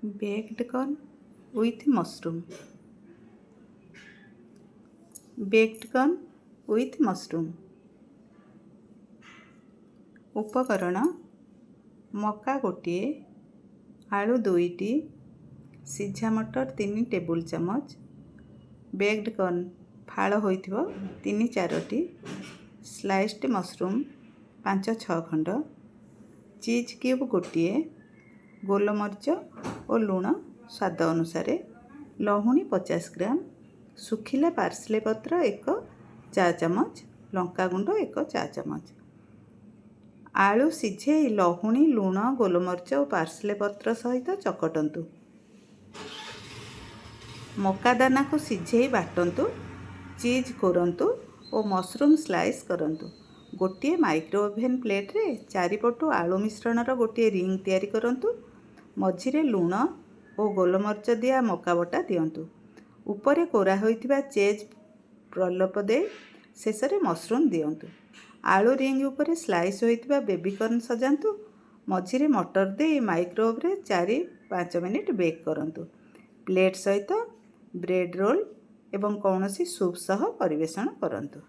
Baked corn with mushroom. Baked corn with mushroom. ଉପକରଣ: ମକା ଗୋଟିଏ, ଆଳୁ 2ଟି, ସିଝା ମଟର 3 ଟେବୁଲ ଚାମଚ, ବେକ୍ଡ କର୍ନ ଫାଳ ହୋଇଥିବ 3-4ଟି, ସ୍ଲାଇସ୍ଡ ମସରୁମ୍ 5-6 ଖଣ୍ଡ, ଚିଜ୍ କ୍ୟୁବ୍ ଗୋଟିଏ, ଗୋଲମରିଚ ଓ ଲୁଣ ସ୍ୱାଦ ଅନୁସାରେ, ଲହୁଣୀ 50 ଗ୍ରାମ, ଶୁଖିଲା ପାର୍ସଲେ ପତ୍ର 1 ଚା ଚାମଚ, ଲଙ୍କାଗୁଣ୍ଡ 1 ଚା ଚାମଚ। ଆଳୁ ସିଝେଇ ଲହୁଣୀ, ଲୁଣ, ଗୋଲମରିଚ ଓ ପାର୍ସଲେ ପତ୍ର ସହିତ ଚକଟନ୍ତୁ। ମକା ଦାନାକୁ ସିଝେଇ ବାଟନ୍ତୁ, ଚିଜ୍ କୋରନ୍ତୁ ଓ ମସରୁମ୍ ସ୍ଲାଇସ୍ କରନ୍ତୁ। ଗୋଟିଏ ମାଇକ୍ରୋ ଓଭେନ୍ ପ୍ଲେଟ୍ରେ ଚାରିପଟୁ ଆଳୁ ମିଶ୍ରଣର ଗୋଟିଏ ରିଙ୍ଗ୍ ତିଆରି କରନ୍ତୁ। ମଝିରେ ଲୁଣ ଓ ଗୋଲମରିଚ ଦିଆ ମକା ବଟା ଦିଅନ୍ତୁ। ଉପରେ କୋରା ହୋଇଥିବା ଚିଜ୍ ପ୍ରଲେପ ଦେଇ ଶେଷରେ ମସରୁମ୍ ଦିଅନ୍ତୁ। ଆଳୁ ରିଙ୍ଗ୍ ଉପରେ ସ୍ଲାଇସ୍ ହୋଇଥିବା ବେବି କର୍ନ ସଜାନ୍ତୁ। ମଝିରେ ମଟର ଦେଇ ମାଇକ୍ରୋୱେଭ୍ରେ 4-5 ମିନିଟ୍ ବେକ୍ କରନ୍ତୁ। ପ୍ଲେଟ୍ ସହିତ ବ୍ରେଡ୍ ରୋଲ୍ ଏବଂ କୌଣସି ସୁପ୍ ସହ ପରିବେଷଣ କରନ୍ତୁ।